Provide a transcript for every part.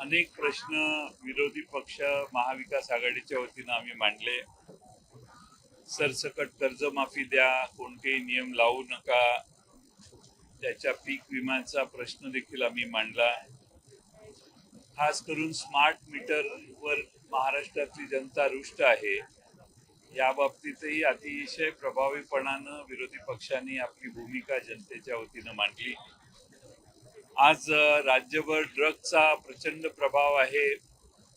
अनेक प्रश्न विरोधी पक्ष महाविकास आघाडीच्या वतीनं आम्ही मांडले. सरसकट कर्जमाफी द्या, कोणतेही नियम लावू नका, त्याच्या पीक विम्याचा प्रश्न देखील आम्ही मांडला. खास करून स्मार्ट मीटरवर महाराष्ट्रातली जनता रुष्ट आहे. या बाबतीतही अतिशय प्रभावीपणानं विरोधी पक्षांनी आपली भूमिका जनतेच्या वतीनं मांडली. आज राज्यभर ड्रग्जचा प्रचंड प्रभाव आहे,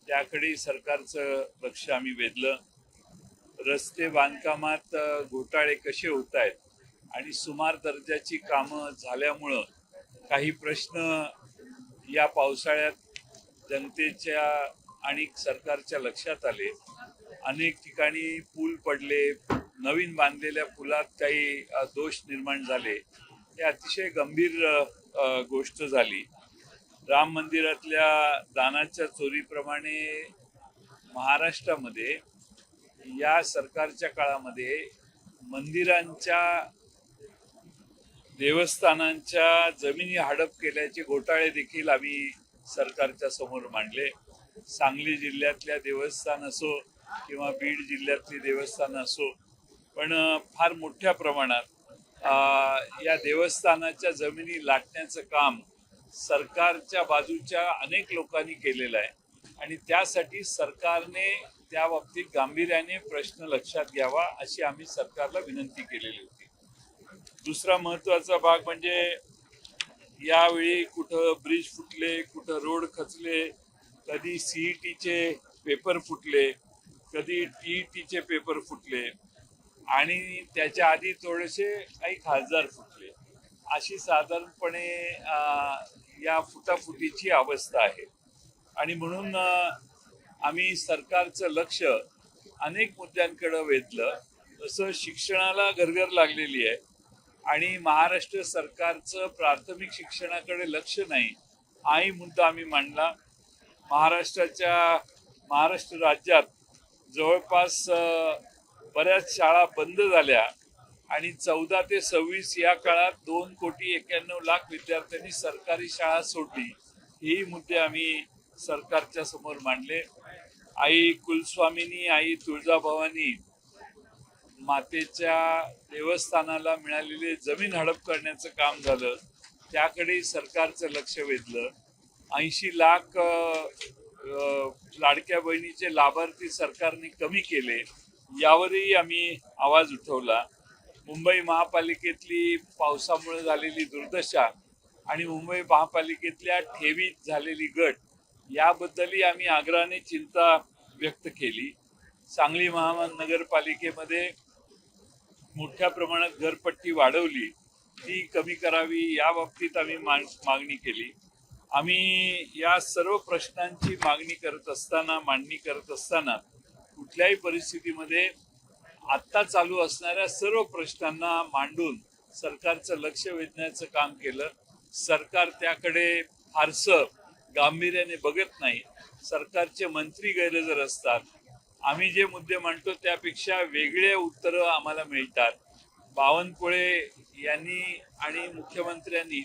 त्याकडे सरकारचं लक्ष आम्ही वेधलं. रस्ते बांधकामात घोटाळे कसे होत आहेत आणि सुमार दर्जाची कामं झाल्यामुळं काही प्रश्न या पावसाळ्यात जनतेच्या आणि सरकारच्या लक्षात आले. अनेक ठिकाणी पूल पडले, नवीन बांधलेल्या पुलात काही दोष निर्माण झाले. हे अतिशय गंभीर गोष्ट झाली. राम मंदिरातल्या दानाच्या चोरीप्रमाणे महाराष्ट्रामध्ये या सरकारच्या काळामध्ये मंदिरांच्या देवस्थानांच्या जमिनी हडप केल्याचे घोटाळे देखील आम्ही सरकारच्या समोर मांडले. सांगली जिल्ह्यातल्या देवस्थान असो किंवा बीड जिल्ह्यातली देवस्थान असो, पण फार मोठ्या प्रमाणात या देवस्थानाच्या जमिनी लाटण्याचं काम सरकारच्या बाजूच्या अनेक लोकांनी केलेलं आहे आणि त्यासाठी सरकारने त्या बाबतीत गांभीर्याने प्रश्न लक्षात घ्यावा अशी आम्ही सरकारला विनंती केलेली होती. दुसरा महत्वाचा भाग म्हणजे यावेळी कुठं ब्रिज फुटले, कुठं रोड खचले, कधी सीईटीचे पेपर फुटले, कधी टीईटीचे पेपर फुटले आणि त्याच्या आधी थोडेसे काही खासदार फुटले. अशी साधारणपणे या फुटाफुटीची अवस्था आहे आणि म्हणून आम्ही सरकारचं लक्ष अनेक मुद्द्यांकडे वेधलं. जसं शिक्षणाला घरघर लागलेली आहे आणि महाराष्ट्र सरकारचं प्राथमिक शिक्षणाकडे लक्ष नाही, हाही मुद्दा आम्ही मांडला. महाराष्ट्र राज्यात जवळपास बऱ्याच शाळा बंद झाल्या आणि 14 ते 26 या काळात 2,91,00,000 विद्यार्थ्यांनी सरकारी शाळा सोडली. हेही मुद्दे आम्ही सरकारच्या समोर मांडले. आई कुलस्वामिनी, आई तुळजाभवानी मातेच्या देवस्थानाला मिळालेले जमीन हडप करण्याचं काम झालं, त्याकडे सरकारचं लक्ष वेधलं. 80 लाख लाडक्या बहिणीचे लाभार्थी सरकारने कमी केले, यावरही आम्ही आवाज उठवला. मुंबई महापालिकेतली पावसामुळे झालेली दुर्दशा आणि मुंबई महापालिकेतल्या ठेवीत झालेली घट याबद्दलही आम्ही आग्रहाने चिंता व्यक्त केली. सांगली महानगरपालिकेमध्ये मोठ्या प्रमाणात घरपट्टी वाढवली, ती कमी करावी या बाबतीत आम्ही मागणी केली. आम्ही या सर्व प्रश्नांची मांडणी करत असताना कुठल्याही परिस्थितीमध्ये आत्ता चालू असणाऱ्या सर्व प्रश्नांना मांडून सरकारचं लक्ष वेधण्याचं काम केलं. सरकार त्याकडे फारसं गांभीर्याने बघत नाही. सरकारचे मंत्री गैरहजर असतात. आम्ही जे मुद्दे मांडतो त्यापेक्षा वेगळे उत्तरं आम्हाला मिळतात. बावनकुळे यांनी आणि मुख्यमंत्र्यांनी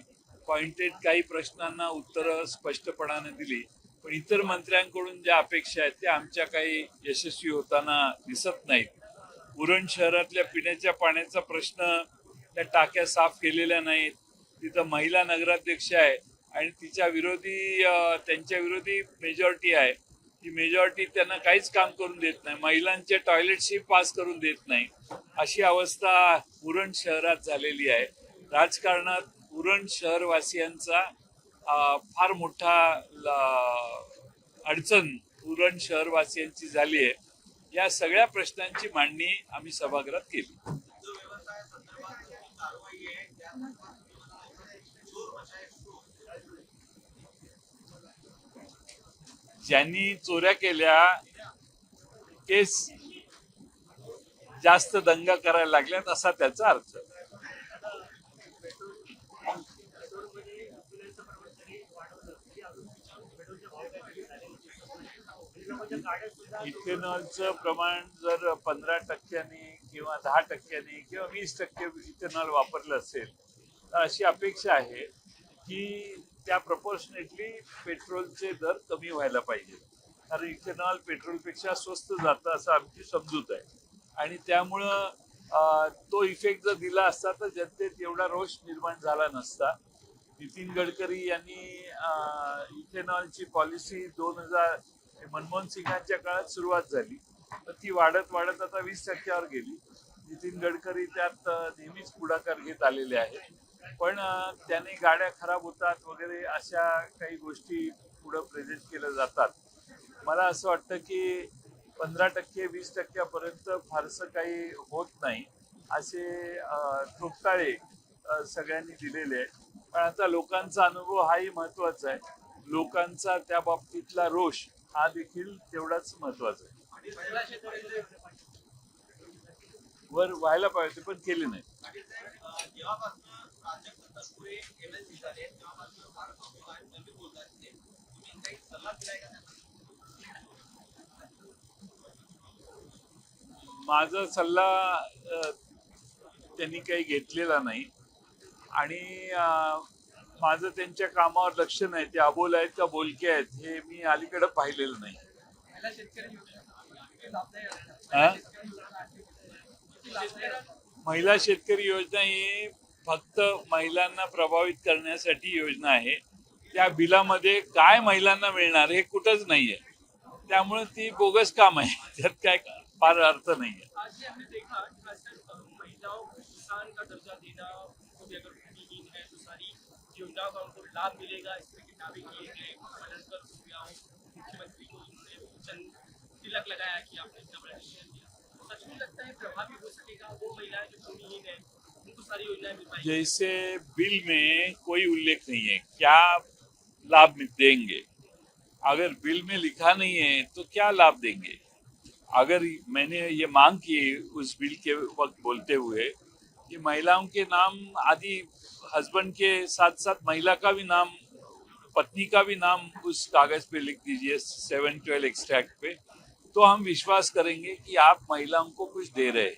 पॉइंटेड काही प्रश्नांना उत्तरं स्पष्टपणाने दिली, पण इतर मंत्र्यांकडून ज्या अपेक्षा आहेत त्या आमच्या काही यशस्वी होताना दिसत नाहीत. उरण शहरातल्या पिण्याच्या पाण्याचा प्रश्न, त्या टाक्या साफ केलेल्या नाहीत. तिथं महिला नगराध्यक्ष आहे आणि त्यांच्या विरोधी मेजॉरिटी आहे. ती मेजॉरिटी त्यांना काहीच काम करून देत नाही, महिलांचे टॉयलेटशी पास करून देत नाही. अशी अवस्था उरण शहरात झालेली आहे. राजकारणात उरण शहरवासियांचा फार मोठा अडचण उरण शहरवासियांची झाली आहे. या सगळ्या प्रश्नांची मांडणी आम्ही सभागृहात केली. ज्यांनी चोऱ्या केल्या केस जास्त दंगा करायला लागल्यात असा त्याचा अर्थ. इथेनॉलचं प्रमाण जर 15% किंवा 10% किंवा 20% इथेनॉल वापरलं असेल तर अशी अपेक्षा आहे की त्या प्रपोर्शनेटली पेट्रोलचे दर कमी व्हायला पाहिजे, कारण इथेनॉल पेट्रोलपेक्षा स्वस्त जातं असं आमची समजूत आहे. आणि त्यामुळं तो इफेक्ट जर दिला असता तर जनतेत एवढा रोष निर्माण झाला नसता. नितीन गडकरी यांनी इथेनॉलची पॉलिसी 2000 मनमोहन सिंगांच्या काळात सुरुवात झाली, तर ती वाढत वाढत आता 20% गेली. नितीन गडकरी त्यात नेहमीच पुढाकार घेत आलेले आहेत, पण त्याने गाड्या खराब होतात वगैरे अशा काही गोष्टी पुढे प्रेझेंट केल्या जातात. मला असं वाटतं की 15% 20% फारसं काही होत नाही असे ठोकताळे सगळ्यांनी दिलेले आहेत. पण आता लोकांचा अनुभव हाही महत्वाचा आहे, लोकांचा त्या बाबतीतला रोष हा देखील तेवढाच महत्वाचा आहे. वर व्हायला पाहिजे पण केले नाही. माझा सल्ला त्यांनी काही घेतलेला नाही आणि माझं त्यांच्या कामावर लक्ष नाही. ते अबोल आहेत का बोलके आहेत हे मी अलीकडे पाहिलेलं नाही. महिला शेतकरी योजना ही फक्त महिलांना प्रभावित करण्यासाठी योजना आहे. त्या बिलामध्ये काय महिलांना मिळणार हे कुठंच नाहीये, त्यामुळे ती बोगस काम आहे, त्यात काय फार अर्थ नाहीये. योजनाओं का उनको लाभ मिलेगा, इसमें के दावे किए गए, मुख्यमंत्री को उन्होंने तिलक लगाया कि आपने इतना बड़ा डिसीजन लिया, सच में लगता है प्रभावी हो सकेगा? वो महिलाएं जो भूमिहीन है उनको सारी योजनाएं मिल पाएंगी? जैसे बिल में कोई उल्लेख नहीं है क्या लाभ देंगे, अगर बिल में लिखा नहीं है तो क्या लाभ देंगे? अगर मैंने ये मांग की उस बिल के वक्त बोलते हुए कि महिलाओं के नाम आदि हस्बैंड के साथ साथ महिला का भी नाम, पत्नी का भी नाम उस कागज पे लिख दीजिए 712 एक्सट्रैक्ट पे, तो हम विश्वास करेंगे कि आप महिलाओं को कुछ दे रहे हैं.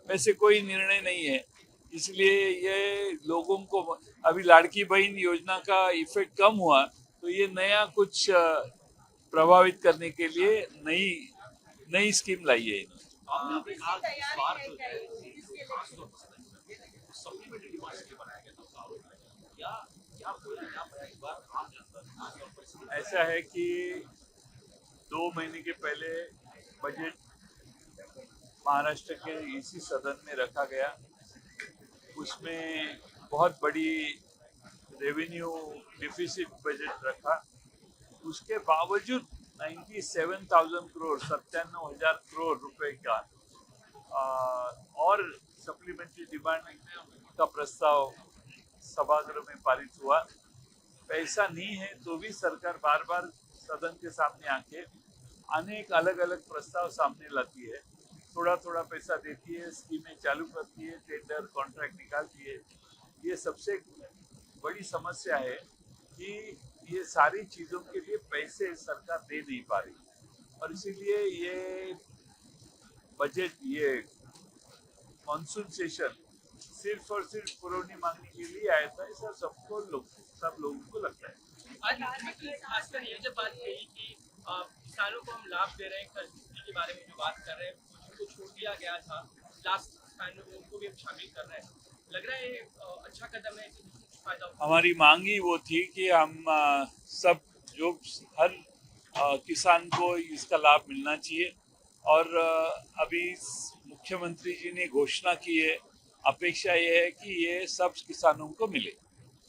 वैसे कोई निर्णय नहीं है, इसलिए ये लोगों को अभी लाड़की बहन योजना का इफेक्ट कम हुआ तो ये नया कुछ प्रभावित करने के लिए नई स्कीम लाई है. ऐसा है कि 2 महीने के पहले बजट महाराष्ट्र के इसी सदन में रखा गया. उसमें बहुत बड़ी रेवेन्यू डिफिसिट बजट रखा. उसके बावजूद 97,000 करोड़ 97,000 करोड़ रुपए का और सप्लीमेंट्री डिमांड का प्रस्ताव सभागृह में पारित हुआ. पैसा नहीं है तो भी सरकार बार बार सदन के सामने आके अनेक अलग अलग प्रस्ताव सामने लाती है, थोड़ा थोड़ा पैसा देती है, स्कीमें चालू करती है, टेंडर कॉन्ट्रैक्ट निकालती है. ये सबसे बड़ी समस्या है कि ये सारी चीजों के लिए पैसे सरकार दे नहीं पा रही, और इसीलिए ये बजट, ये मॉनसून सेशन सिर्फ और सिर्फ पुरौनी मांगने के लिए आया था, ऐसा सब लोगों को लगता है. आज खासकर ये जब बात कही कि किसानों को हम लाभ दे रहे हैं, कर्ज के बारे में जो बात कर रहे हैं, जिनको छोड़ दिया गया था लास्ट टाइम में उनको भी हम शामिल कर रहे हैं, लग रहा है ये अच्छा कदम है, फायदा होगा. हमारी मांग ही वो थी कि हम सब जो हर किसान को इसका लाभ मिलना चाहिए, और अभी मुख्यमंत्री जी ने घोषणा की है, अपेक्षा ये है कि ये सब किसानों को मिले.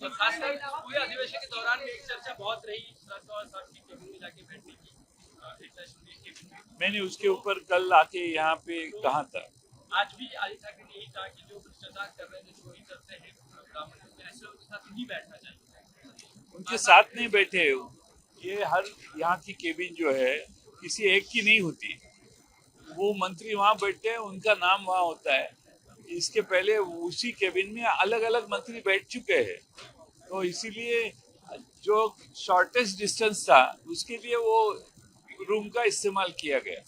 तो खासकर पूरे अधिवेशन के दौरान में एक चर्चा बहुत रही साहब की केबिन में जाके बैठने की. मैंने उसके ऊपर कल आके यहाँ पे कहा था. आज भी आदित्य ठाकरे ने यही कहा कि जो भ्रष्टाचार कर रहे हैं, जो चोरी करते हैं, ऐसे लोगों के साथ नहीं बैठना चाहिए. उनके साथ नहीं बैठे. ये हर यहाँ की केबिन जो है किसी एक की नहीं होती, वो मंत्री वहाँ बैठते हैं, उनका नाम वहाँ होता है. इसके पहले उसी केबिन में अलग अलग मंत्री बैठ चुके हैं, तो इसीलिए जो शॉर्टेस्ट डिस्टेंस था उसके लिए वो रूम का इस्तेमाल किया गया.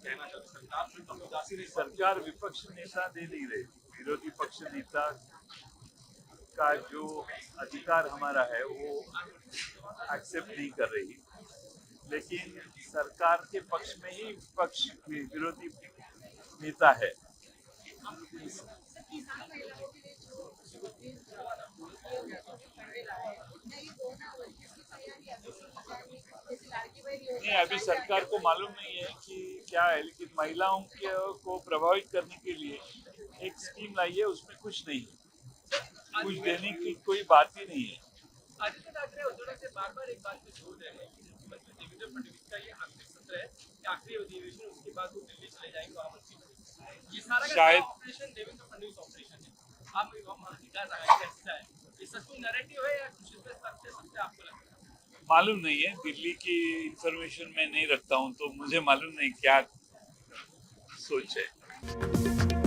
कहना चाहते हैं? सरकार से तो उदासी नहीं सरकार विपक्ष नेता दे नहीं रहे, विरोधी पक्ष नेता का जो अधिकार हमारा है वो एक्सेप्ट नहीं कर रही, लेकिन सरकार के पक्ष में ही विपक्ष विरोधी नेता है। नहीं, अभी सरकार को मालूम नहीं है कि क्या है, लेकिन महिलाओं को प्रभावित करने के लिए एक स्कीम लाई है, उसमें कुछ नहीं है, कुछ देने की कोई बात ही नहीं है। आदित्य ठाकरे उद्धव ठाकरे बार-बार एक बात पे जोर दे रहे हैं कि मुख्यमंत्री देवेंद्र फडणवीस का ये आखिरी सत्र है कि आखिरी अधिवेशन, उसके बाद वो दिल्ली चले जाएंगे महामंत्री बनेंगे। ये सारा का शायद- सारा ऑपरेशन देवेंद्र फडणवीस ऑपरेशन है। आप महाधिकार रहा है, ये सच में नैरेटिव है या कुछ इसमें सत्य आपको लगता है? मालूम नहीं है, दिल्ली की इंफॉर्मेशन मैं नहीं रखता हूँ, तो मुझे मालूम नहीं क्या सोच है।